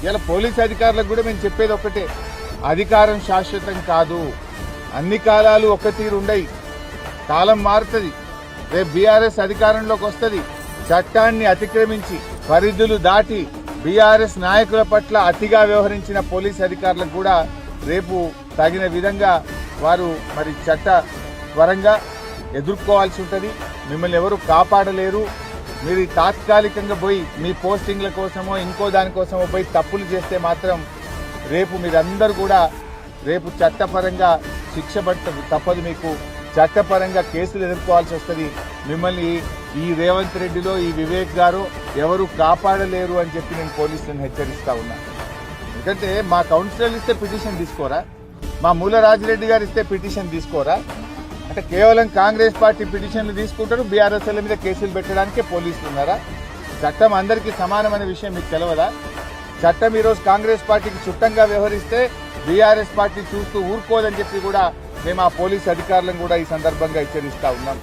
ఇలా పోలీస్ అధికారులకు కూడా మేము చెప్పేది ఒకటే, అధికారం శాశ్వతం కాదు, అన్ని కాలాలు ఒక తీరు ఉండయి, కాలం మారుతుంది. రేపు బీఆర్ఎస్ అధికారంలోకి వస్తుంది, చట్టాన్ని అతిక్రమించి పరిధులు దాటి బీఆర్ఎస్ నాయకుల పట్ల అతిగా వ్యవహరించిన పోలీస్ అధికారులకు కూడా రేపు తగిన విధంగా వారు మరి చట్ట పరంగా ఎదుర్కోవాల్సి ఉంటుంది. మిమ్మల్ని ఎవరు కాపాడలేరు. మీరు తాత్కాలికంగా పోయి మీ పోస్టింగ్ల కోసమో ఇంకో దానికోసమో పోయి తప్పులు చేస్తే మాత్రం రేపు మీరందరూ కూడా రేపు చట్టపరంగా శిక్ష తప్పదు. మీకు చట్టపరంగా కేసులు ఎదుర్కోవాల్సి వస్తుంది. మిమ్మల్ని ఈ రేవంత్ రెడ్డిలో ఈ వివేక్ గారు ఎవరు కాపాడలేరు అని చెప్పి నేను పోలీసులను హెచ్చరిస్తా ఉన్నా. ఎందుకంటే మా కౌన్సిలర్లు ఇస్తే పిటిషన్ తీసుకోరా, మా మూల రాజిరెడ్డి గారు ఇస్తే పిటిషన్ తీసుకోరా? అంటే కేవలం కాంగ్రెస్ పార్టీ పిటిషన్లు తీసుకుంటారు, బీఆర్ఎస్ల మీద కేసులు పెట్టడానికే పోలీసులు ఉన్నారా? చట్టం అందరికీ సమానమైన విషయం మీకు తెలియదా? చట్టం ఈరోజు కాంగ్రెస్ పార్టీకి చుట్టంగా వ్యవహరిస్తే బీఆర్ఎస్ పార్టీ చూస్తూ ఊరుకోదని చెప్పి కూడా మేము ఆ పోలీస్ అధికారులను కూడా ఈ సందర్భంగా హెచ్చరిస్తా ఉన్నాం.